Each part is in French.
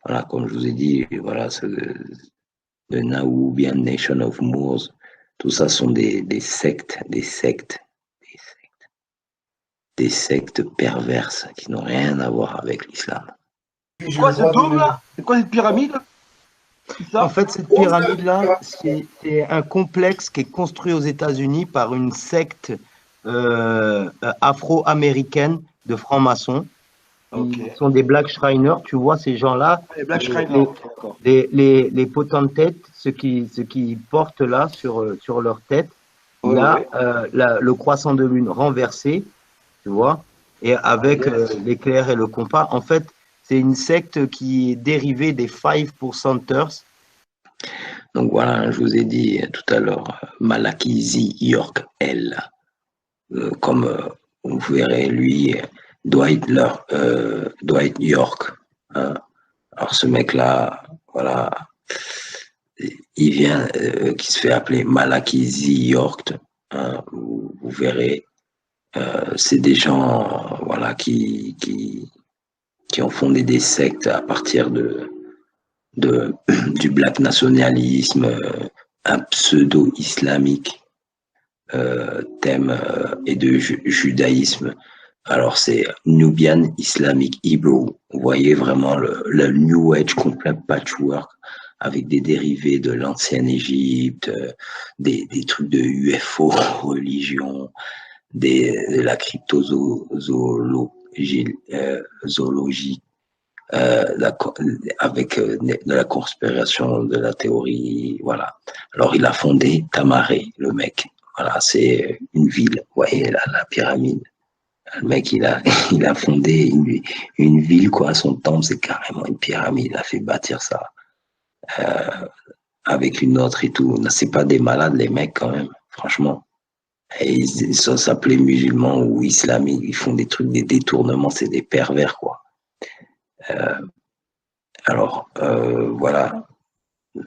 Voilà, comme je vous ai dit, voilà, le Nahoubian Nation of Moors, tout ça sont des sectes, des sectes perverses qui n'ont rien à voir avec l'islam. C'est quoi ce dôme là? C'est quoi cette pyramide? C'est En ça? fait, cette pyramide-là, c'est un complexe qui est construit aux États-Unis par une secte afro-américaine de francs-maçons. Ok. Ils sont des Black Shriners, tu vois, ces gens-là, Les Black les, Shriner, les, ok, d'accord. les potentates, ceux qui portent là sur leur tête, il Ouais, y a ouais. le croissant de lune renversé, tu vois, et avec Yes. l'éclair et le compas. En fait, c'est une secte qui est dérivée des Five Percenters. Donc voilà, je vous ai dit tout à l'heure, Malakizi York L. Comme vous verrez, lui, Dwight York. Hein. Alors ce mec-là, voilà, il vient, qui se fait appeler Malakizi York. Hein. Vous verrez, c'est des gens, voilà, qui ont fondé des sectes à partir de du black nationalisme, un pseudo-islamique, thème et de judaïsme. Alors c'est Nubian Islamic Hebrew. Vous voyez vraiment le New Age complet patchwork avec des dérivés de l'ancienne Égypte, des trucs de UFO, religion, de la cryptozoologie, avec de la conspiration, de la théorie, voilà. Alors il a fondé Tamaré, le mec. Voilà, c'est une ville. Vous voyez la pyramide. Le mec, il a fondé une ville, quoi. Son temple, c'est carrément une pyramide. Il a fait bâtir ça avec une autre et tout. C'est pas des malades, les mecs, quand même. Franchement. Et ils sont s'appeler musulmans ou islamiques. Ils font des trucs, des détournements. C'est des pervers, quoi. Alors, voilà.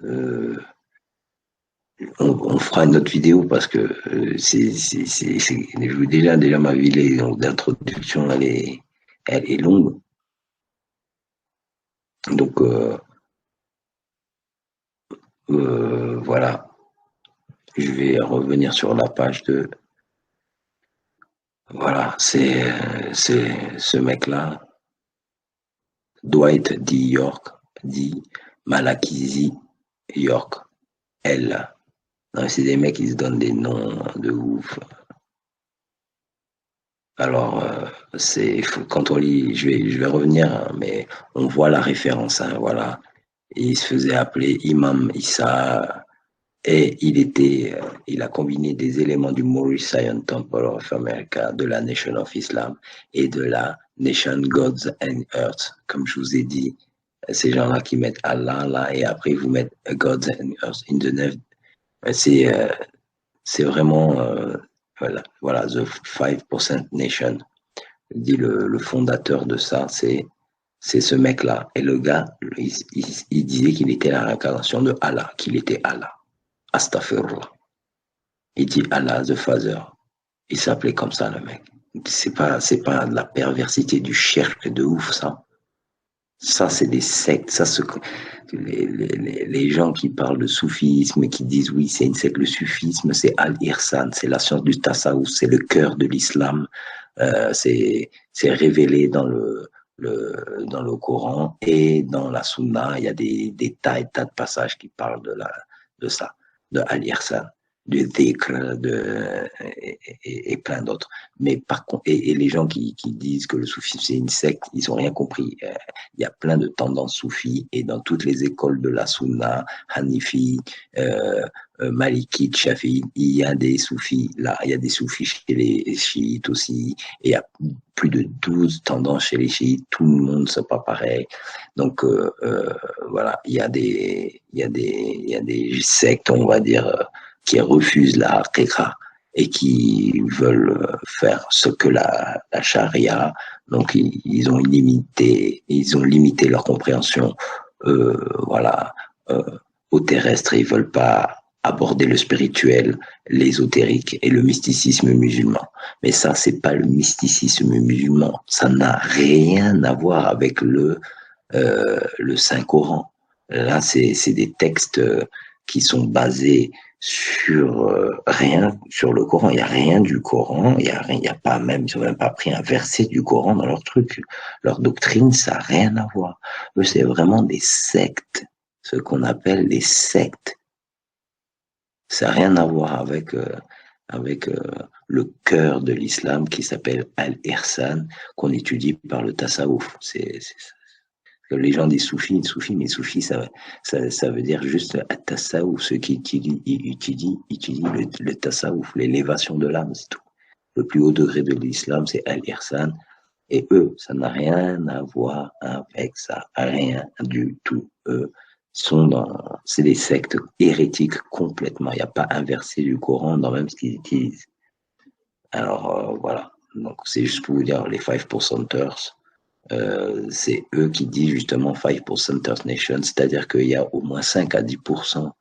Euh, on fera une autre vidéo parce que déjà ma vidéo d'introduction, elle est longue. Donc, voilà. Je vais revenir sur la page de. Voilà, c'est ce mec-là, Dwight D. York, dit Malakizi York, L. C'est des mecs qui se donnent des noms de ouf. Alors, quand on lit, je vais revenir, hein, mais on voit la référence, hein, voilà. Et il se faisait appeler Imam Issa, et il a combiné des éléments du Moorish Zion Temple of America, de la Nation of Islam et de la Nation Gods and Earth, comme je vous ai dit. Ces gens-là qui mettent Allah là et après vous mettent Gods and Earth in the name. C'est euh, c'est vraiment voilà, the 5% Nation. Dit le fondateur de ça, c'est ce mec-là. Et le gars, il disait qu'il était la réincarnation de Allah, qu'il était Allah. Astaghfirullah. Il dit Allah the Father. Il s'appelait comme ça, le mec. C'est pas de la perversité du shirk de ouf, ça. Ça, c'est des sectes. Les gens qui parlent de soufisme et qui disent oui, c'est une secte, le soufisme, c'est Al-Irsan, c'est la science du tasawwuf, c'est le cœur de l'islam. C'est révélé dans le Coran et dans la Sunna. Il y a des tas et tas de passages qui parlent de ça, de Al-Irsan, du dhikr, et plein d'autres. Mais par contre, et les gens qui disent que le soufisme c'est une secte, ils ont rien compris. Il y a plein de tendances soufis et dans toutes les écoles de la Sunna, Hanifi, Malikite, Shafi'i, il y a des soufis là, il y a des soufis chez les chiites aussi, et il y a plus de 12 tendances chez les chiites, tout le monde c'est pas pareil. Donc voilà, il y a des sectes, on va dire, qui refusent la haqiqa et qui veulent faire ce que la charia. Donc ils ont limité leur compréhension, voilà, au terrestre. Et ils veulent pas aborder le spirituel, l'ésotérique et le mysticisme musulman. Mais ça, c'est pas le mysticisme musulman. Ça n'a rien à voir avec le Saint-Coran. Là, c'est des textes qui sont basés sur rien, sur le Coran. Il n'y a rien du Coran, il y a rien, il y a pas même, ils n'ont même pas pris un verset du Coran dans leur truc. Leur doctrine, ça n'a rien à voir. Eux, c'est vraiment des sectes, ce qu'on appelle des sectes. Ça n'a rien à voir avec le cœur de l'islam qui s'appelle Al-Ihsan, qu'on étudie par le tasawwuf. Les gens disent soufi, mais soufi, ça veut dire juste at-tasawwuf, ceux qui étudient le tasawwuf, l'élévation de l'âme, c'est tout. Le plus haut degré de l'islam, c'est Al-Ihsan. Et eux, ça n'a rien à voir avec ça, rien du tout. Eux c'est des sectes hérétiques complètement. Il n'y a pas un verset du Coran dans même ce qu'ils utilisent. Alors voilà. Donc c'est juste pour vous dire, les 5%ers, c'est eux qui disent justement 5%ers nation, c'est-à-dire qu'il y a au moins 5 à 10%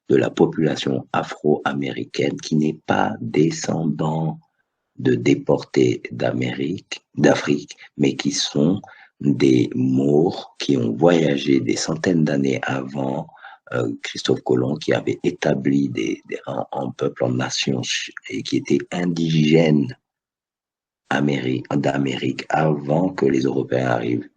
de la population afro-américaine qui n'est pas descendant de déportés d'Afrique, mais qui sont des Maures qui ont voyagé des centaines d'années avant Christophe Colomb, qui avait établi en peuple, en nation, et qui étaient indigènes d'Amérique avant que les Européens arrivent.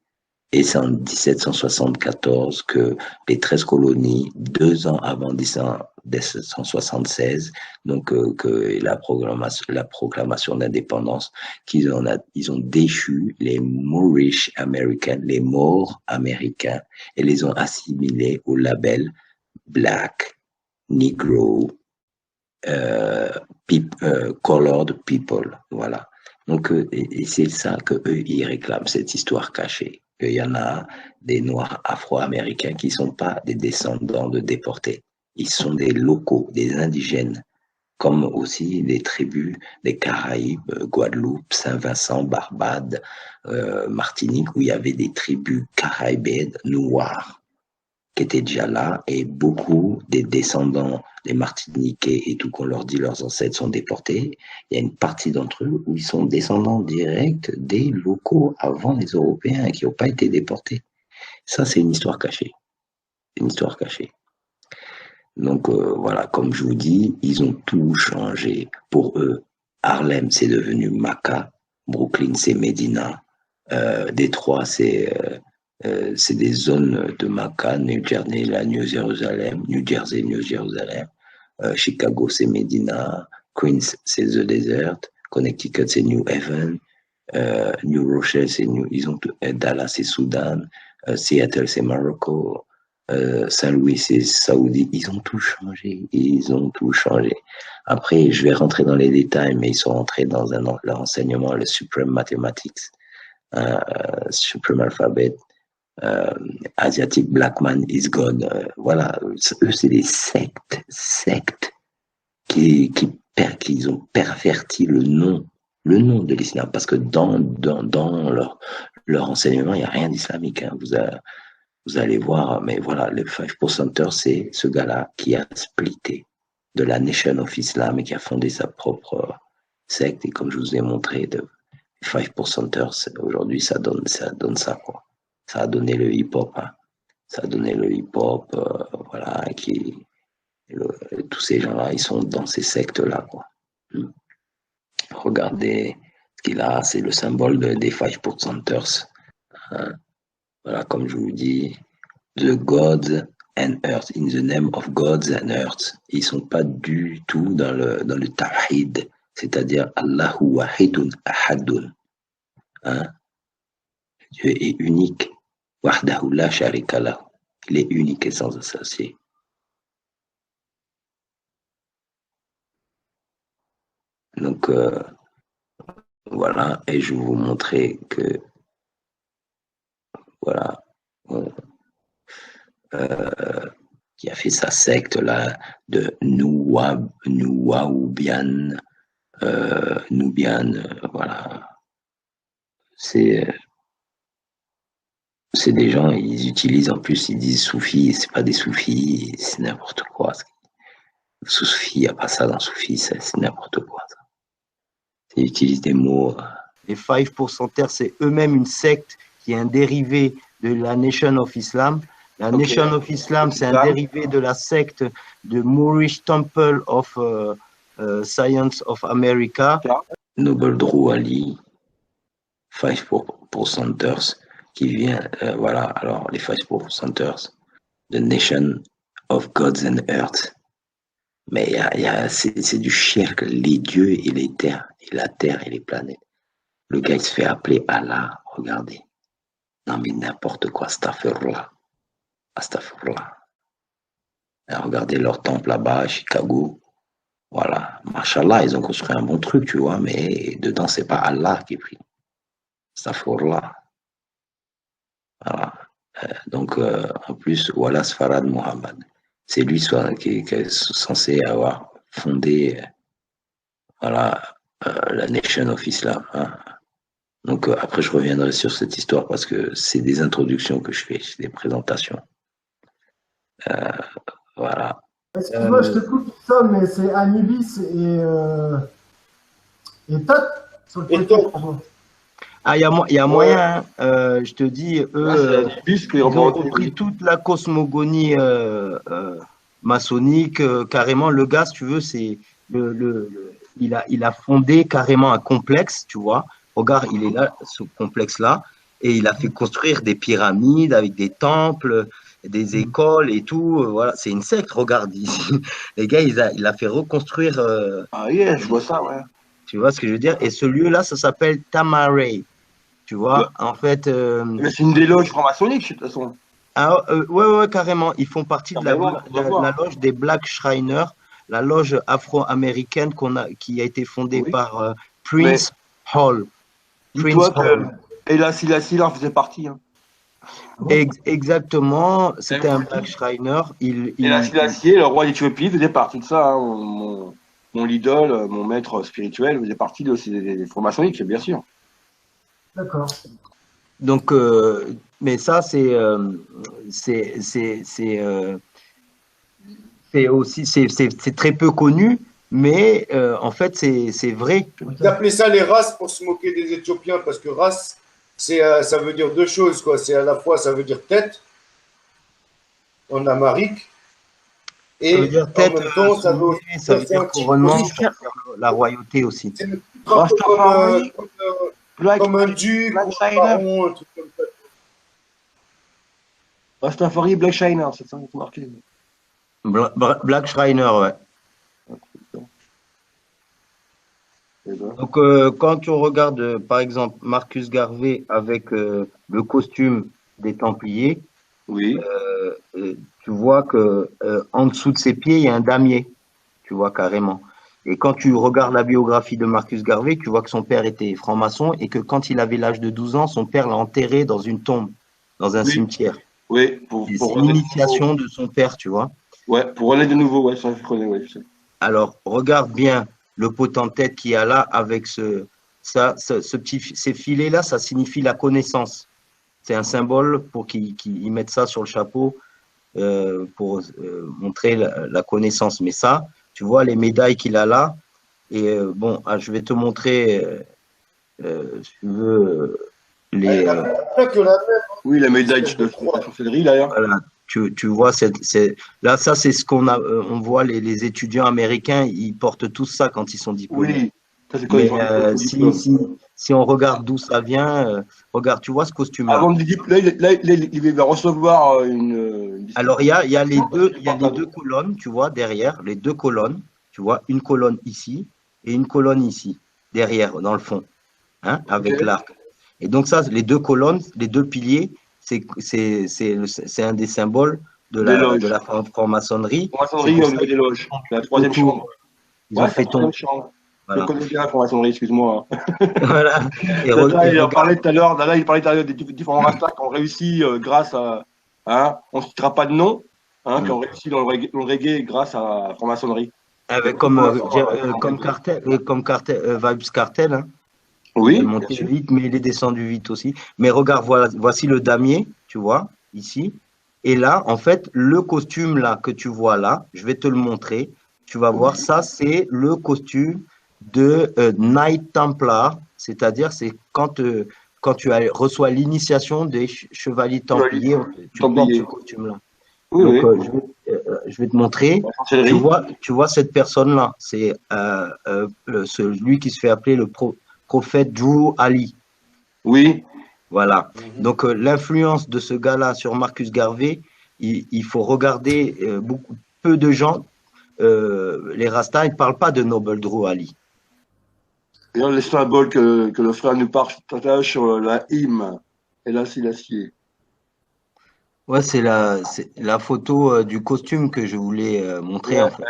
Et c'est en 1774 que les 13 colonies, 2 ans avant 1776, donc que la proclamation d'indépendance, ils ont déchu les Moorish Americans, les Maures américains, et les ont assimilés au label Black, Negro, Colored People. Voilà. Donc, et c'est ça que eux ils réclament, cette histoire cachée. Il y en a des Noirs afro-américains qui ne sont pas des descendants de déportés. Ils sont des locaux, des indigènes, comme aussi des tribus des Caraïbes, Guadeloupe, Saint-Vincent, Barbade, Martinique, où il y avait des tribus caraïbes noires qui étaient déjà là, et beaucoup des descendants des Martiniquais et tout qu'on leur dit leurs ancêtres sont déportés. Il y a une partie d'entre eux où ils sont descendants directs des locaux avant les Européens qui n'ont pas été déportés. Ça, c'est une histoire cachée. Une histoire cachée. Donc voilà, comme je vous dis, ils ont tout changé. Pour eux, Harlem, c'est devenu Maca, Brooklyn, c'est Medina, Détroit, c'est des zones de Maca, New Jersey, la New Jérusalem, Chicago, c'est Medina, Queens, c'est The Desert, Connecticut, c'est New Haven, New Rochelle, c'est Dallas, c'est Soudan, Seattle, c'est Morocco, Saint-Louis, c'est Saoudi. Ils ont tout changé. Après, je vais rentrer dans les détails, mais ils sont rentrés dans leur enseignement, le Supreme Mathematics, Supreme Alphabet, Asiatic Black Man is God. Voilà, eux, c'est des sectes qui ont perverti le nom de l'islam, parce que dans leur enseignement, il n'y a rien d'islamique. Hein. Vous allez voir, mais voilà, le 5%er, c'est ce gars-là qui a splitté de la Nation of Islam et qui a fondé sa propre secte. Et comme je vous ai montré, de 5%ers, aujourd'hui, ça donne ça, quoi. Ça a donné le hip-hop, hein. Ça a donné le hip-hop, voilà, tous ces gens-là, ils sont dans ces sectes-là, quoi. Regardez ce qu'il a, c'est le symbole des 5%ers. Hein. Voilà, comme je vous dis, the gods and earth, in the name of gods and earth. Ils sont pas du tout dans le tawhid, c'est-à-dire Allahu wahidun ahadun. Hein? Dieu est unique. Wahdahu la sharika lahu. Il est unique et sans associé. Donc, voilà, et je vais vous montrer que, voilà, qui a fait sa secte là de Nubian, voilà. C'est des gens, ils utilisent en plus, ils disent soufis, c'est pas des soufis, c'est n'importe quoi. Soufi, il n'y a pas ça dans soufi, c'est n'importe quoi. Ça. Ils utilisent des mots. Les 5%ers, c'est eux-mêmes une secte qui est un dérivé de la Nation of Islam. La Nation of Islam, c'est un dérivé de la secte de Moorish Temple of Science of America. Noble Drew Ali, 5%ers, qui vient, voilà, alors les 5%ers, The Nation of Gods and Earth. Mais c'est du shirk, les dieux et les terres, et la terre et les planètes. Le gars, il se fait appeler Allah, regardez. Non, mais n'importe quoi, astaghfirullah. Astaghfirullah. Regardez leur temple là-bas à Chicago. Voilà. Mashallah, ils ont construit un bon truc, tu vois, mais dedans, c'est pas Allah qui prie. Astaghfirullah. Voilà. Donc, en plus, Wallace Farad Muhammad. C'est lui qui est censé avoir fondé voilà, la Nation of Islam. Hein. Donc après, je reviendrai sur cette histoire parce que c'est des introductions que je fais, c'est des présentations. Voilà. Excuse-moi, je te coupe ça, mais c'est Anubis et Tot sur le podcast. Ah, il y a moyen, je te dis, eux, ils ont repris toute la cosmogonie maçonnique, carrément. Le gars, si tu veux, c'est il a fondé carrément un complexe, tu vois. Regarde, il est là, ce complexe-là, et il a fait construire des pyramides avec des temples, des écoles et tout. Voilà, c'est une secte, regarde ici. Les gars, il a fait reconstruire. Ah, yeah, je vois ça, ouais. Tu vois ce que je veux dire? Et ce lieu-là, ça s'appelle Tamaray. Tu vois, en fait. Mais c'est une des loges franc-maçonniques, de toute façon. Ah, ouais, carrément. Ils font partie de la loge des Black Shriners, la loge afro-américaine qui a été fondée par Prince Hall. Prince Hall. Et la Selassie, là, en faisait partie. Hein. Exactement. C'était un Black Shriner. Et la Selassie, le roi d'Éthiopie, faisait partie de ça. Hein. Mon idole, mon maître spirituel, faisait partie des francs-maçonniques, bien sûr. D'accord. Donc, mais ça, c'est aussi, c'est très peu connu, mais en fait, c'est vrai. Ils appelaient ça les races pour se moquer des Éthiopiens, parce que race, ça veut dire deux choses, quoi. C'est à la fois, ça veut dire tête, en amharique, et ça veut dire tête, en même temps, ça veut dire couronnement, la royauté aussi. C'est comme un duc, Black Shiner. un truc comme ça. Rastafari, Black Shiner, c'est ça qui est marqué. Black Shriner, ouais. Donc, quand on regarde, par exemple, Marcus Garvey avec le costume des Templiers, oui. Tu vois que en dessous de ses pieds, il y a un damier, tu vois carrément. Et quand tu regardes la biographie de Marcus Garvey, tu vois que son père était franc-maçon et que quand il avait l'âge de 12 ans, son père l'a enterré dans une tombe, dans un cimetière. Oui, c'est l'initiation de son père, tu vois. Ouais, pour aller de nouveau, ouais, ça je connais, ouais, je sais. Alors, regarde bien le potentate qu'il y a là avec ces filets-là, ça signifie la connaissance. C'est un symbole pour qu'ils mettent ça sur le chapeau pour montrer la connaissance. Mais ça, tu vois les médailles qu'il a là. Et bon, je vais te montrer, si tu veux, les. Oui, la médaille de chancellerie, d'ailleurs. Voilà, tu vois, là, ça, c'est ce qu'on a. On voit les étudiants américains, ils portent tous ça quand ils sont diplômés. Oui. Mais si on regarde d'où ça vient, regarde, tu vois ce costume-là. Avant il va recevoir une. Alors, il y a les deux colonnes, tu vois, derrière, les deux colonnes, tu vois, une colonne ici et une colonne ici, derrière, dans le fond, hein, avec l'arc. Et donc, ça, les deux colonnes, les deux piliers, c'est un des symboles de la franc-maçonnerie. Franc-maçonnerie au niveau des loges, la troisième chambre. Ils ont fait tomber. Voilà. Je connais bien la franc-maçonnerie, excuse-moi. Voilà. Il parlait tout à l'heure, il parlait des différents rastas qui ont réussi grâce à. Hein, on ne citera pas de nom, hein, qui ont réussi dans le reggae grâce à la franc-maçonnerie. Comme Vibes Cartel. Hein. Oui. Il est monté vite, mais il est descendu vite aussi. Mais regarde, voici le damier, tu vois, ici. Et là, en fait, le costume là que tu vois là, je vais te le montrer. Tu vas voir, ça, c'est le costume de Knight Templar, c'est-à-dire c'est quand quand tu reçois l'initiation des chevaliers templiers, tu portes Templiers. ce costume-là. Oui, Donc, oui. je vais te montrer. La sorcellerie. Tu vois cette personne-là, c'est celui qui se fait appeler le prophète Drew Ali. Oui. Voilà. Donc, l'influence de ce gars-là sur Marcus Garvey, il faut regarder peu de gens, les Rastas, ils ne parlent pas de Noble Drew Ali. D'ailleurs, les symboles que le frère nous partage sur la hymne et la Sélassié. Ouais, c'est la photo du costume que je voulais montrer, en fait.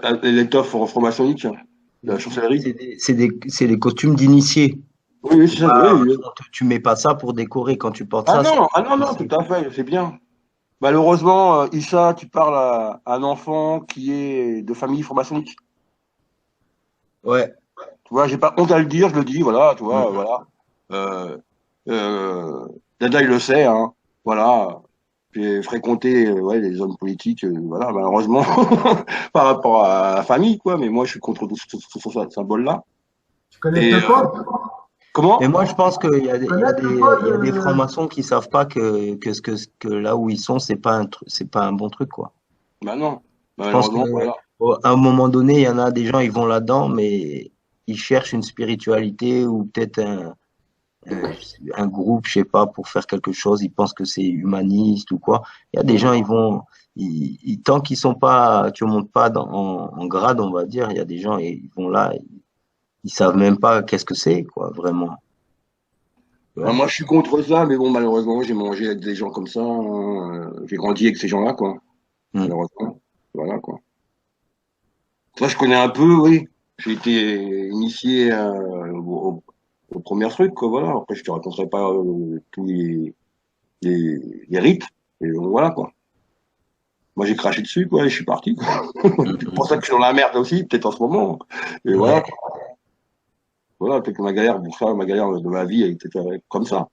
Avec l'étoffe franc-maçonnique, la chancellerie. C'est des costumes d'initiés. Oui, oui, c'est ça. Oui. Tu mets pas ça pour décorer quand tu portes Ah ça. non, tout à fait, c'est bien. Malheureusement, Issa, tu parles à un enfant qui est de famille franc-maçonnique. Ouais. Tu vois, j'ai pas honte à le dire, je le dis, voilà, tu vois, voilà. Dada, il le sait, hein, voilà. J'ai fréquenté les hommes politiques, voilà, malheureusement, par rapport à la famille, quoi, mais moi, je suis contre tout ce symbole-là. Tu connais le pop? Comment? Et moi, je pense qu'il y a des francs-maçons qui savent pas que là où ils sont, c'est pas un bon truc, quoi. Ben non, Je pense malheureusement, voilà. qu'à un moment donné, il y en a des gens, ils vont là-dedans, mais ils cherchent une spiritualité ou peut-être un groupe, je sais pas, pour faire quelque chose. Ils pensent que c'est humaniste ou quoi. Il y a des gens, tant qu'ils sont pas, tu montes pas en grade, on va dire, il y a des gens, ils vont là, ils savent même pas qu'est-ce que c'est, quoi, vraiment. Ben, moi, je suis contre ça, mais bon, malheureusement, j'ai mangé avec des gens comme ça, hein, j'ai grandi avec ces gens-là, quoi. Malheureusement, voilà, quoi. Ça, je connais un peu, oui. J'ai été initié au premier truc, quoi, voilà. Après, je te raconterai pas tous les rites, et donc, voilà, quoi. Moi, j'ai craché dessus, quoi, et je suis parti, quoi. C'est pour ça que je suis dans la merde aussi, peut-être en ce moment. Et voilà, quoi. Voilà, peut-être que ma galère de ma vie, elle était comme ça.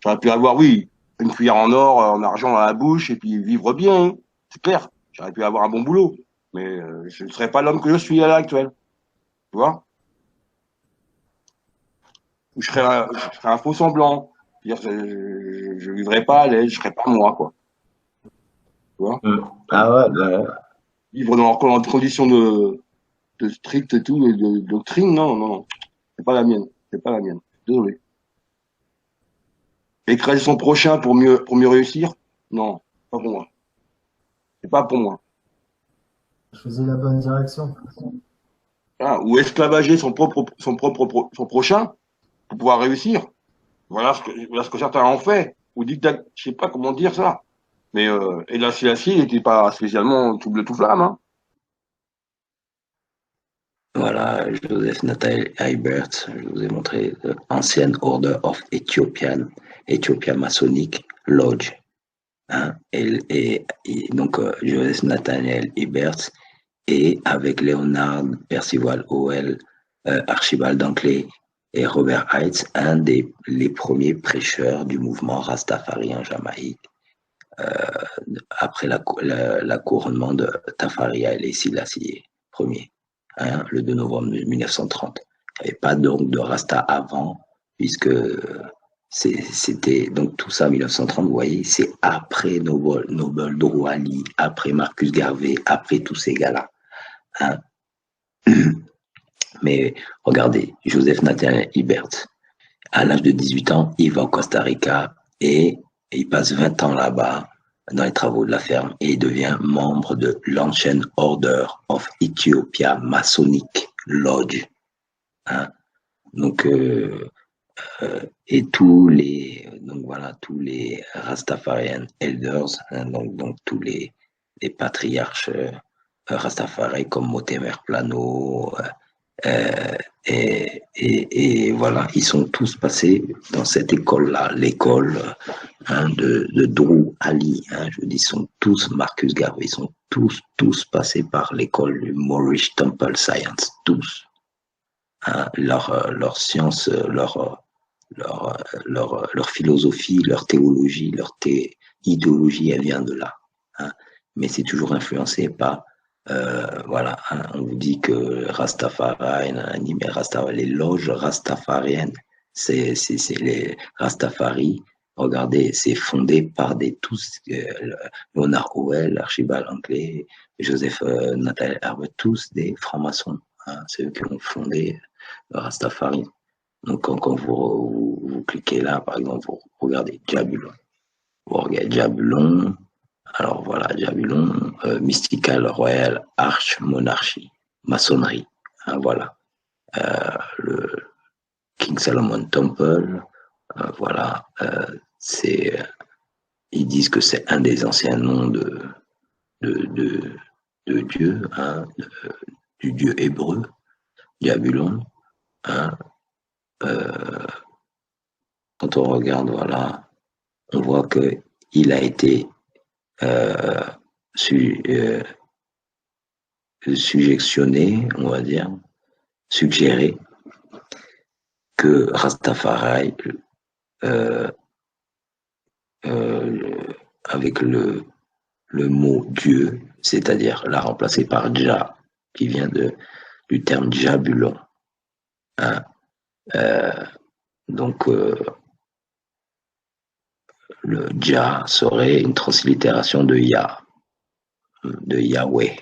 J'aurais pu avoir, oui, une cuillère en or, en argent à la bouche, et puis vivre bien, hein. C'est clair. J'aurais pu avoir un bon boulot, mais je ne serais pas l'homme que je suis à l'heure actuelle. Tu vois? Ou je serais un faux semblant. C'est-à-dire, je vivrais pas à l'aise, je serais pas moi, quoi. Tu vois? Ah ouais, bah, Vivre dans des conditions de strict et tout, de doctrine, non. C'est pas la mienne. C'est pas la mienne. Désolé. Écraser son prochain pour mieux réussir? Non, pas pour moi. C'est pas pour moi. Je faisais la bonne direction. Ah, ou esclavager son prochain pour pouvoir réussir. Voilà ce que certains ont fait. Ou dictat, je sais pas comment dire ça. Mais et là, il n'était pas spécialement tout bleu tout flamme, hein. Voilà, Joseph Nathaniel Ibert, je vous ai montré Ancient Order of Ethiopia Masonic Lodge. Hein, et donc Joseph Nathaniel Ibert et avec Leonard Percival Howell, Archibald Dankley et Robert Heitz, les premiers prêcheurs du mouvement Rastafari en Jamaïque. Après la couronnement de Tafari Haile Selassie Ier, hein, le 2 novembre 1930. Il n'y avait pas donc de Rasta avant, puisque c'était donc tout ça 1930, vous voyez, c'est après Noble Drew Ali, après Marcus Garvey, après tous ces gars-là. Hein. Mais regardez, Joseph Nathaniel Ibert, à l'âge de 18 ans, il va au Costa Rica et il passe 20 ans là-bas dans les travaux de la ferme et il devient membre de l'Ancient Order of Ethiopia Masonic Lodge. Hein. Donc, et tous les Rastafarian Elders, hein, donc tous les patriarches Rastafari comme Mortimer Plano, et voilà, ils sont tous passés dans cette école-là, l'école de Drew Ali. Hein, je dis, ils sont tous Marcus Garvey, ils sont tous passés par l'école du Moorish Temple Science, tous. Hein, leur science, leur philosophie, leur théologie, idéologie, elle vient de là. Hein, mais c'est toujours influencé par voilà, hein, on vous dit que Rastafari, mais les loges rastafariennes, c'est les Rastafari. Regardez, c'est fondé par des tous, Léonard Howell, Archibald Anglais, Joseph Nathaniel Herbert, tous des francs-maçons. Hein, c'est eux qui ont fondé le Rastafari. Donc, quand vous cliquez là, par exemple, vous regardez Jabulon. Vous regardez Jabulon. Alors voilà, Jabulon, Mystical Royal Arch Monarchie, maçonnerie. Hein, voilà. Le King Solomon Temple, voilà. Ils disent que c'est un des anciens noms de Dieu, hein, du Dieu hébreu, Jabulon. Hein, quand on regarde, voilà, on voit que il a été suggestionné, on va dire, suggéré que Rastafari, avec le mot Dieu, c'est-à-dire l'a remplacé par Jah, qui vient du terme Jabulon. Hein, donc, le Jah serait une translittération de Yah, de Yahweh.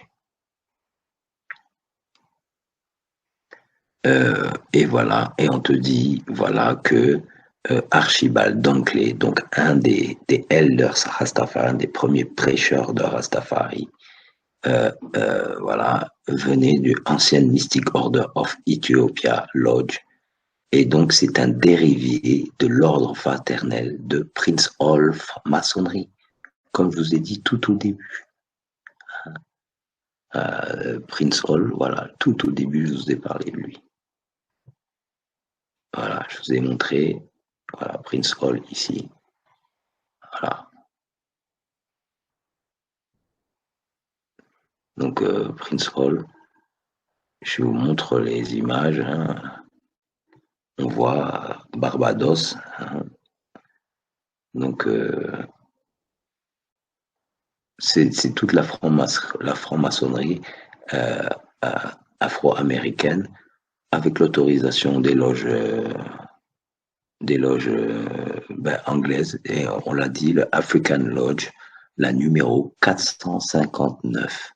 Et voilà, et on te dit, voilà, que Archibald Dunkley, donc un des elders Rastafari, un des premiers prêcheurs de Rastafari, voilà, venait du Ancient Mystic Order of Ethiopia Lodge, et donc c'est un dérivé de l'ordre fraternel de Prince Hall maçonnerie, comme je vous ai dit tout au début. Prince Hall, voilà, tout au début, je vous ai parlé de lui. Voilà, je vous ai montré, voilà, Prince Hall ici. Voilà. Donc, Prince Hall, je vous montre les images. Hein. On voit Barbados. Hein. Donc, c'est toute la franc-maçonnerie afro-américaine avec l'autorisation des loges anglaises. Et on l'a dit, le African Lodge, la numéro 459.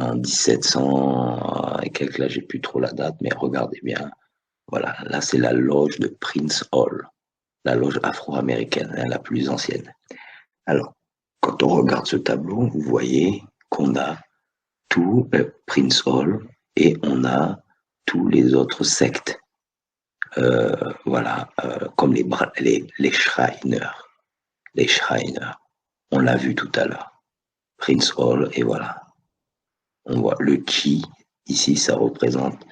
En 1700 et quelques, là, j'ai plus trop la date, mais regardez bien. Voilà, là, c'est la loge de Prince Hall, la loge afro-américaine, hein, la plus ancienne. Alors, quand on regarde ce tableau, vous voyez qu'on a tout Prince Hall et on a tous les autres sectes. Voilà, comme les Shriners. Les Shriners. On l'a vu tout à l'heure. Prince Hall, et voilà. On voit le chi, ici, ça représente,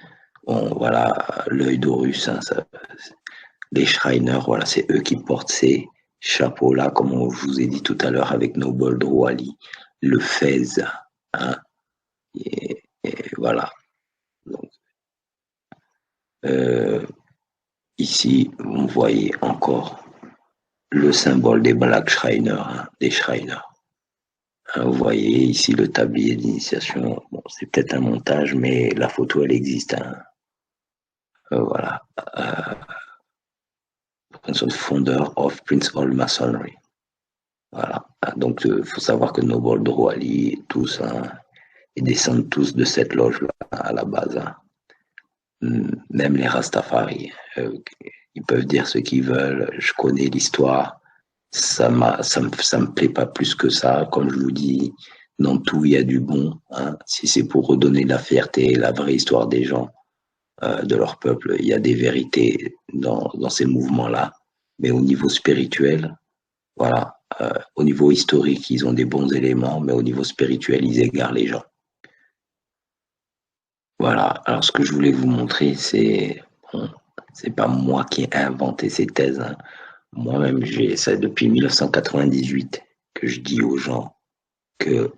voilà, l'œil d'Horus. Hein, les Shriners, voilà, c'est eux qui portent ces chapeaux-là, comme je vous ai dit tout à l'heure avec Noble Drew Ali, le fez. Hein, et voilà. Donc, ici, vous voyez encore le symbole des Black Shriners, hein, des Shriners. Vous voyez ici le tablier d'initiation. Bon, c'est peut-être un montage, mais la photo, elle existe. Hein. Voilà. Founder of Prince Hall Masonry. Voilà. Donc, il faut savoir que Noble Drew Ali, tous, hein, ils descendent tous de cette loge-là à la base. Hein. Même les Rastafari. Ils peuvent dire ce qu'ils veulent. Je connais l'histoire. Ça me plaît pas plus que ça. Comme je vous dis, dans tout, il y a du bon. Hein. Si c'est pour redonner la fierté, la vraie histoire des gens, de leur peuple, il y a des vérités dans ces mouvements-là. Mais au niveau spirituel, voilà, au niveau historique, ils ont des bons éléments, mais au niveau spirituel, ils égarent les gens. Voilà. Alors, ce que je voulais vous montrer, c'est pas moi qui ai inventé ces thèses. Hein. Moi-même, ça depuis 1998 que je dis aux gens que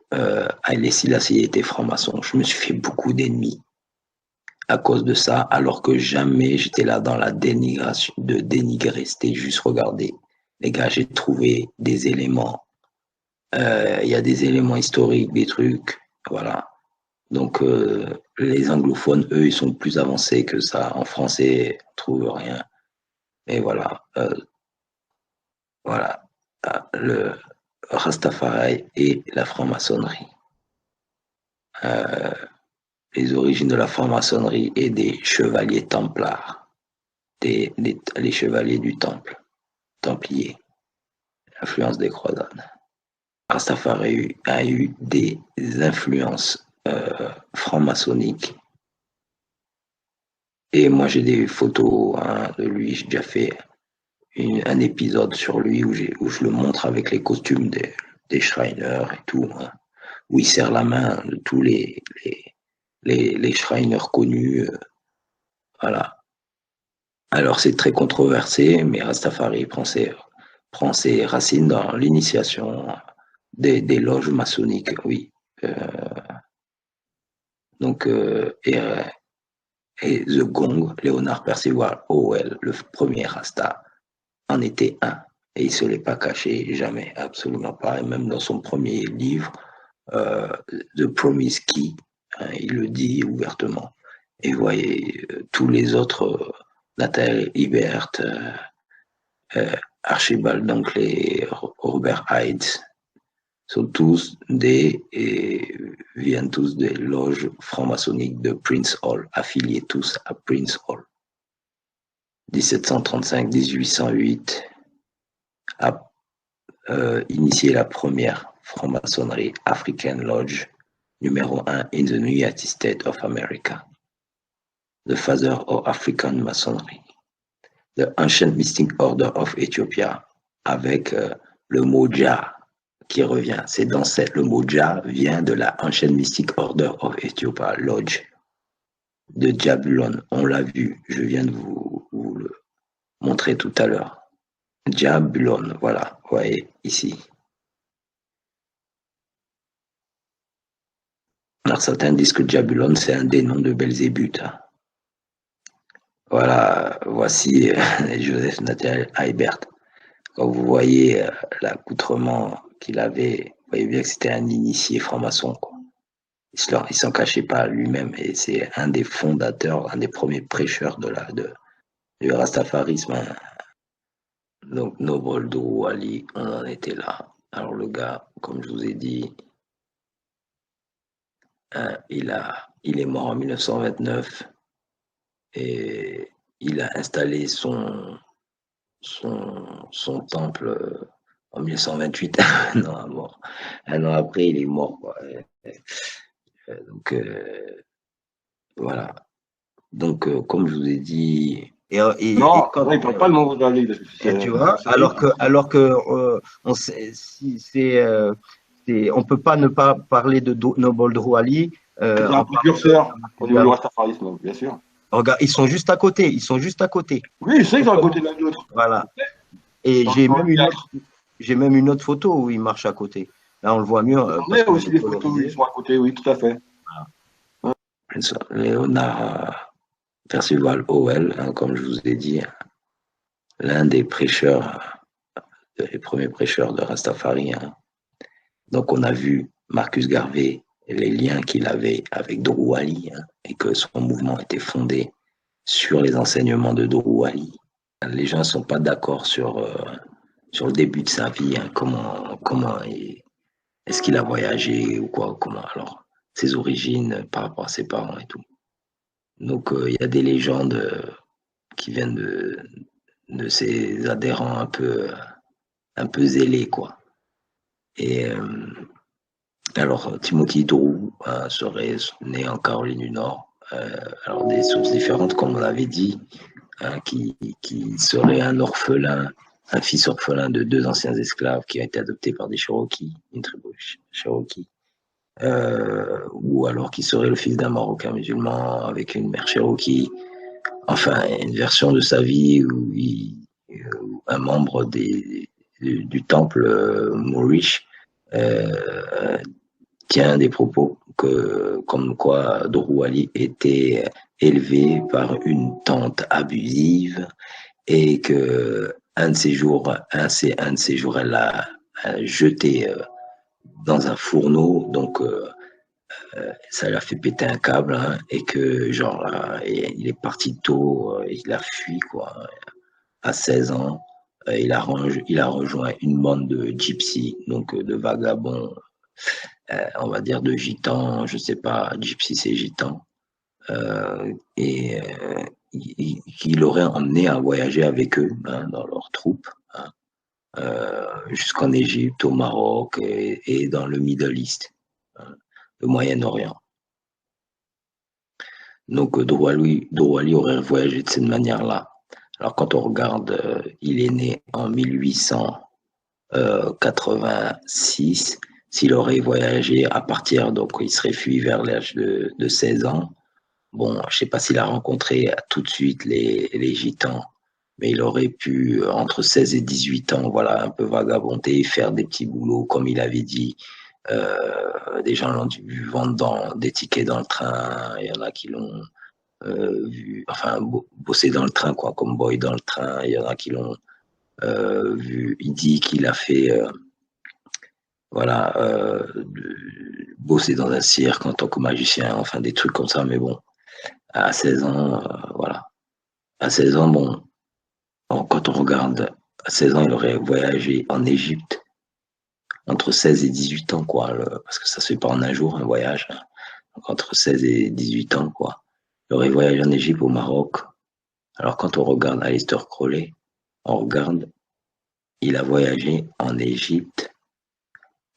Haïlé Sélassié était franc-maçon. Je me suis fait beaucoup d'ennemis à cause de ça, alors que jamais j'étais là dans la dénigration, de dénigrer. C'était juste regarder. Les gars, j'ai trouvé des éléments. Il y a des éléments historiques, des trucs. Voilà. Donc, les anglophones, eux, ils sont plus avancés que ça. En français, on trouve rien. Et voilà, voilà, le Rastafari et la franc-maçonnerie. Les origines de la franc-maçonnerie et des chevaliers templars, les chevaliers du temple, templiers, l'influence des croisades. Rastafari a eu des influences franc-maçonniques. Et moi, j'ai des photos de lui. J'ai déjà fait un épisode sur lui où je le montre avec les costumes des Shriners et tout, hein, où il serre la main de tous les Shriners connus. Voilà. Alors, c'est très controversé, mais Rastafari prend ses racines dans l'initiation des loges maçonniques, oui. Donc, et The Gong, Léonard Percival Howell, le premier Rasta, en était un. Et il ne se l'est pas caché, jamais, absolument pas. Et même dans son premier livre, The Promise Key, hein, il le dit ouvertement. Et vous voyez, tous les autres, Nathalie Ibert, Archibald Dunkley, Robert Hyde, sont tous viennent tous des loges franc-maçonniques de Prince Hall, affiliés tous à Prince Hall. 1735-1808 a initié la première franc-maçonnerie African Lodge numéro 1 in the United States of America. The father of African Masonry. The Ancient Mystic Order of Ethiopia, avec le mot Jah qui revient. C'est dans le mot Jah vient de la Ancient Mystic Order of Ethiopia, Lodge de Jabulon. On l'a vu, je viens de vous le montrer tout à l'heure. Jabulon, voilà, vous voyez ici. Alors certains disent que Jabulon c'est un des noms de Belzébuth. Hein. Voilà, voici Joseph Nathaniel Ibert. Quand vous voyez l'accoutrement qu'il avait, vous voyez bien que c'était un initié franc-maçon. Il s'en cachait pas lui-même et c'est un des fondateurs, un des premiers prêcheurs du rastafarisme. Hein. Donc Noble Drew Ali, on en était là. Alors le gars, comme je vous ai dit, il est mort en 1929 et il a installé son temple en 1928. Non, mort. Un an après, il est mort. Quoi. Donc voilà. Donc comme je vous ai dit. Non, il ne parle pas de Noble Ali. Tu vois, alors que on sait, on peut pas ne pas parler de Noble Drew Ali. C'est un précurseur au niveau du rastafarisme, bien sûr. Regarde, ils sont juste à côté. Oui, je sais qu'ils sont à côté de l'un de l'autre. Voilà. Et j'ai même une autre photo où ils marchent à côté. Là, on le voit mieux. On a aussi des photos où ils sont à côté, oui, tout à fait. Voilà. Léonard Percival Howell, hein, comme je vous ai dit, l'un des prêcheurs, les premiers prêcheurs de Rastafari. Hein. Donc, on a vu Marcus Garvey, les liens qu'il avait avec Drew Ali, hein, et que son mouvement était fondé sur les enseignements de Drew Ali. Les gens ne sont pas d'accord sur le début de sa vie, hein, comment est-ce qu'il a voyagé ou quoi, comment alors ses origines par rapport à ses parents et tout. Donc il y a des légendes qui viennent de ses adhérents un peu zélés, quoi. Et alors Timothy Drew serait né en Caroline du Nord. Alors des sources différentes, comme on l'avait dit, hein, qui serait un orphelin, un fils orphelin de 2 anciens esclaves qui a été adoptés par des Cherokees, une tribu Cherokee, ou alors qui serait le fils d'un Marocain musulman avec une mère Cherokee. Enfin, une version de sa vie où un membre du temple Moorish tient des propos comme quoi Drew Ali était élevé par une tante abusive et que un de ces jours, elle l'a jeté dans un fourneau, donc ça l'a fait péter un câble, hein, et que genre il est parti tôt, il a fui, quoi. à 16 ans, il a rejoint une bande de gypsies, donc de vagabonds, on va dire de gitans, je sais pas, gypsies c'est gitans, et qui l'auraient emmené à voyager avec eux dans leur troupe, jusqu'en Égypte, au Maroc et dans le Middle East, le Moyen-Orient. Donc Drouali aurait voyagé de cette manière-là. Alors quand on regarde, il est né en 1886. S'il aurait voyagé à partir, donc il serait fui vers l'âge de 16 ans. Bon, je ne sais pas s'il a rencontré tout de suite les gitans, mais il aurait pu, entre 16 et 18 ans, voilà, un peu vagabonder, faire des petits boulots, comme il avait dit. Des gens l'ont vu vendre des tickets dans le train, il y en a qui l'ont vu, enfin, bosser dans le train, quoi, comme boy dans le train, il y en a qui l'ont vu. Il dit qu'il a fait, voilà, bosser dans un cirque en tant que magicien, enfin, des trucs comme ça, mais bon, à 16 ans, voilà. À 16 ans, bon, quand on regarde, à 16 ans, il aurait voyagé en Égypte entre 16 et 18 ans, quoi, parce que ça se fait pas en un jour, un voyage. Hein. Donc, entre 16 et 18 ans, quoi. Il aurait voyagé en Égypte, au Maroc. Alors, quand on regarde Aleister Crowley, on regarde, il a voyagé en Égypte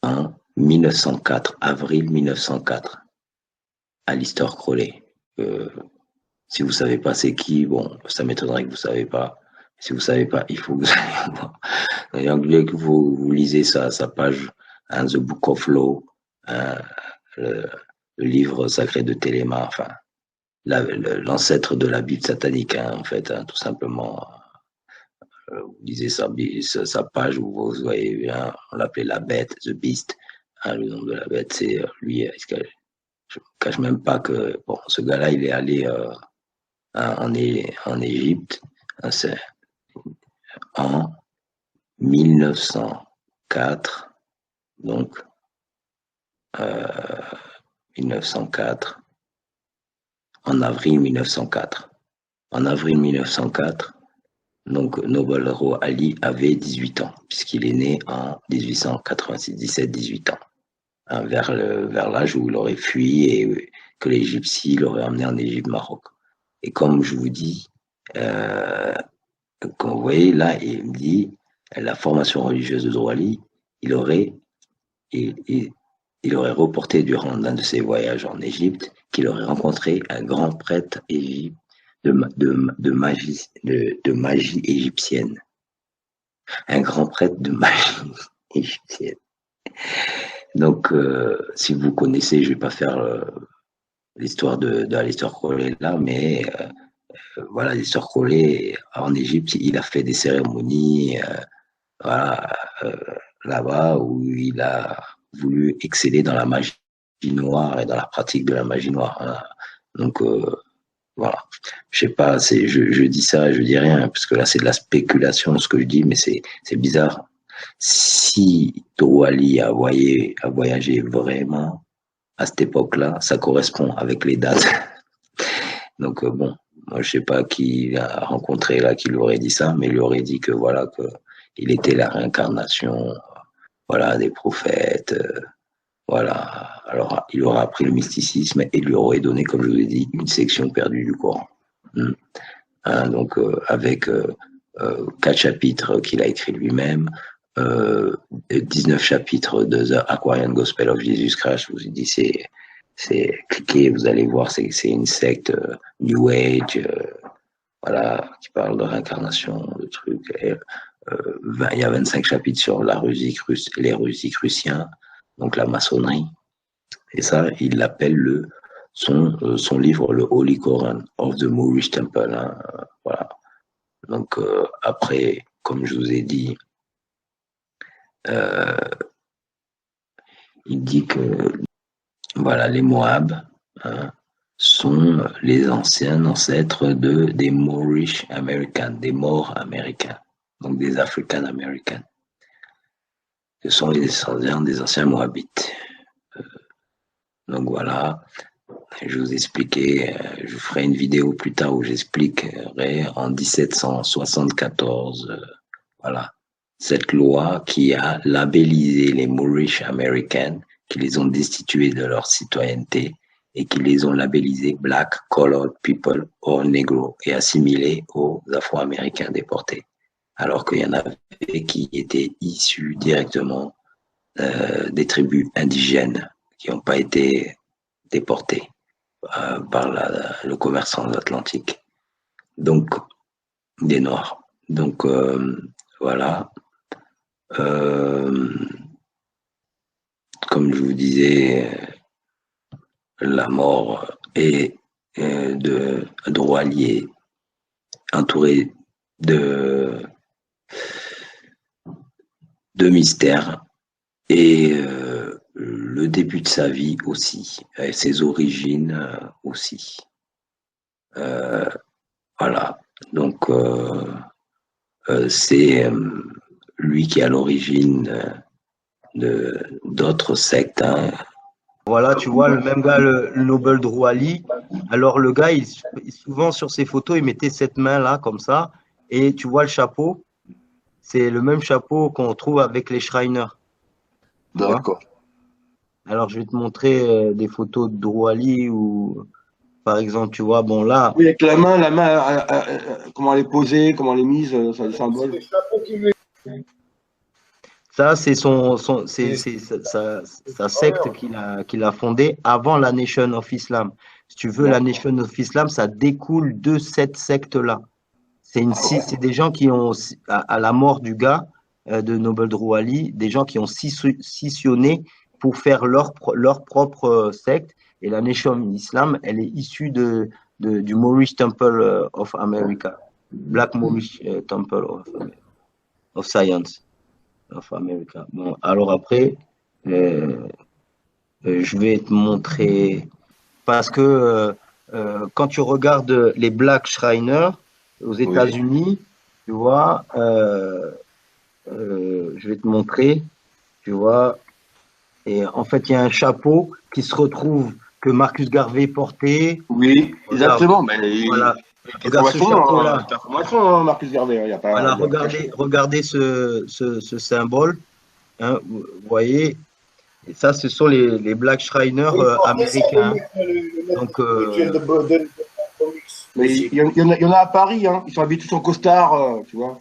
en 1904, avril 1904. Aleister Crowley. Si vous savez pas c'est qui, bon, ça m'étonnerait que vous savez pas. Si vous savez pas, il faut que vous allez voir. En anglais, que vous lisez sa page, hein, The Book of Law, hein, le livre sacré de Téléma, enfin, l'ancêtre de la Bible satanique, hein, en fait, hein, tout simplement. Vous lisez sa page où vous voyez, hein, on l'appelait la bête, The Beast. Hein, le nom de la bête, c'est lui. Je ne cache même pas que bon, ce gars-là, il est allé en Égypte en 1904, donc 1904, en avril 1904. En avril 1904, donc Noble Roi Ali avait 18 ans, puisqu'il est né en 1886, 17-18 ans, hein, vers l'âge où il aurait fui et que les Gypsies l'auraient emmené en Égypte, Maroc. Et comme je vous dis, quand vous voyez là, il me dit la formation religieuse de Drouali, il aurait reporté durant l'un de ses voyages en Égypte qu'il aurait rencontré un grand prêtre de magie égyptienne. Un grand prêtre de magie égyptienne. Donc, si vous connaissez, je ne vais pas faire l'histoire d'Aleister Crowley là, mais voilà, Aleister Crowley en Égypte, il a fait des cérémonies voilà, là-bas où il a voulu exceller dans la magie noire et dans la pratique de la magie noire. Hein. Donc, voilà. Je sais pas, je dis ça, je dis rien, parce que là, c'est de la spéculation, ce que je dis, mais c'est bizarre. Si Drouali a voyagé vraiment à cette époque-là, ça correspond avec les dates. Donc, bon, moi, je sais pas qui il a rencontré là, qui lui aurait dit ça, mais il lui aurait dit que voilà, que il était la réincarnation, voilà, des prophètes, voilà. Alors, il aurait appris le mysticisme et lui aurait donné, comme je vous ai dit, une section perdue du Coran. Hein, donc, avec 4 chapitres qu'il a écrits lui-même, 19 chapitres de The Aquarian Gospel of Jesus Christ. Je vous ai dit, c'est cliquez, vous allez voir, c'est une secte New Age, voilà, qui parle de réincarnation, de trucs. Et, il y a 25 chapitres sur les Rosicruciens, donc la maçonnerie. Et ça, il l'appelle son livre, le Holy Quran of the Moorish Temple. Hein, voilà. Donc, après, comme je vous ai dit, il dit que voilà, les Moab hein, sont les anciens ancêtres des Moorish Americans, des Maures américains, donc des African Americans. Ce sont les descendants des anciens Moabites. Donc voilà. Je vous expliquais, je ferai une vidéo plus tard où j'expliquerai en 1774, voilà, cette loi qui a labellisé les Moorish Americans, qui les ont destitués de leur citoyenneté et qui les ont labellisés Black, Colored People or Negro et assimilés aux Afro-Américains déportés. Alors qu'il y en avait qui étaient issus directement des tribus indigènes qui n'ont pas été déportés par le commerce transatlantique. Donc, des Noirs. Donc, voilà. Comme je vous disais, la mort est de Droualier, entouré de mystères, et le début de sa vie aussi, et ses origines aussi. Voilà. Donc, c'est lui qui est à l'origine d'autres sectes. Hein. Voilà, tu vois, le même gars, le Noble Drouali. Alors, le gars, souvent sur ses photos, il mettait cette main-là, comme ça. Et tu vois le chapeau, c'est le même chapeau qu'on trouve avec les Shriners. D'accord. Alors, je vais te montrer des photos de Drouali où, par exemple, tu vois, bon, là. Oui, avec la main, comment elle est posée, comment elle est mise, ça le symbole. Ça, c'est sa secte qu'il a fondée avant la Nation of Islam. Si tu veux, la Nation of Islam, ça découle de cette secte-là. C'est des gens qui ont, à la mort du gars, de Noble Drouali, des gens qui ont scissionné pour faire leur propre secte. Et la Nation of Islam, elle est issue du Moorish Temple of America, Black Moorish Temple of Science. Of America. Bon, alors après, je vais te montrer, parce que quand tu regardes les Black Shriners aux États-Unis, tu vois, je vais te montrer, tu vois, et en fait, il y a un chapeau qui se retrouve que Marcus Garvey portait. Oui, exactement. Mais voilà. Regarde ce chapeau-là. Marcus Garvey. Il y a pas, voilà, regardez ce symbole. Hein, vous voyez, et ça, ce sont les Black Shriners américains. Donc, mais il y en a à Paris, hein. Ils sont habillés tous en costard, tu vois.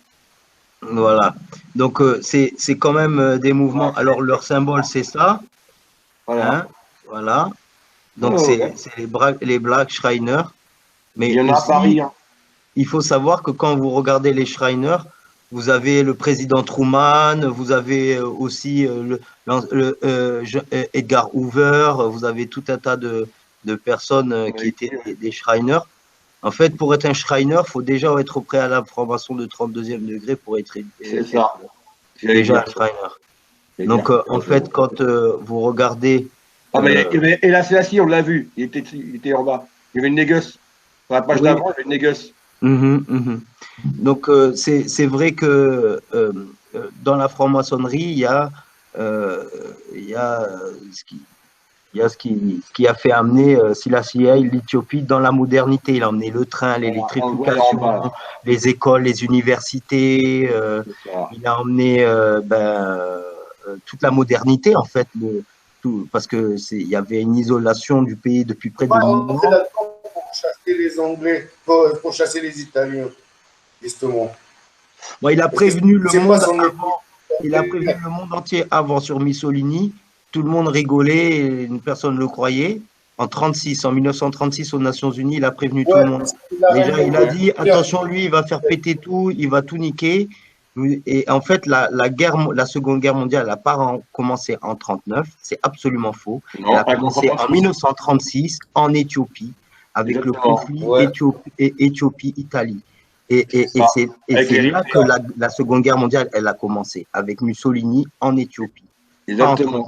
Voilà. Donc, c'est quand même des mouvements. Alors, leur symbole, c'est ça. Voilà. Hein, voilà. Donc, c'est les Black Shriners. Mais il y en a aussi, à Paris. Hein. Il faut savoir que quand vous regardez les Shriners, vous avez le président Truman, vous avez aussi Edgar Hoover, vous avez tout un tas de personnes qui étaient des Shriners. En fait, pour être un Shriner, il faut déjà être au préalable formation de 32e degré pour être déjà un Shriner. Donc, en fait, quand vous regardez… Ah, mais et là, c'est là, on l'a vu, il était en bas. Il y avait une négus. Sur la page d'avant, il y avait une négus. Donc, c'est vrai que dans la franc-maçonnerie, il y a ce qui a fait amener Selassie l'Éthiopie dans la modernité. Il a emmené le train, l'électrification, les écoles, les universités. Il a emmené toute la modernité, en fait, parce que il y avait une isolation du pays depuis près de 1000 ans. Pour chasser les Anglais, pour chasser les Italiens, justement. Bon, il a prévenu le monde avant. Il a prévenu le monde entier avant sur Mussolini. Tout le monde rigolait, personne ne le croyait. En 1936 aux Nations Unies, il a prévenu tout le monde. Déjà, il a dit attention, lui, il va faire péter tout, il va tout niquer. Et en fait, la Seconde Guerre mondiale n'a pas commencé en 1939, c'est absolument faux. Elle a commencé en 1936 en Éthiopie, avec le conflit Éthiopie-Italie. Et c'est là que la Seconde Guerre mondiale, elle a commencé, avec Mussolini en Éthiopie. Exactement.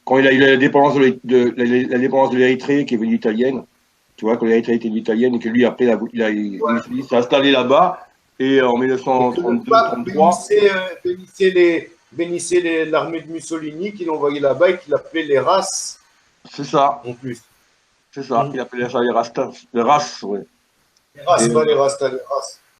Quand il a eu la dépendance de l'Érythrée qui est venue italienne, tu vois, quand l'Érythrée était italienne et que lui, après, il s'est installé là-bas. Et en 1932-33, bénissait l'armée de Mussolini qui l'envoyait là-bas et qui l'appelait les races. C'est ça. En plus. C'est ça, il appelait ça les Rastas. Les races, ouais. Les races, Et, pas les Rastas, les races.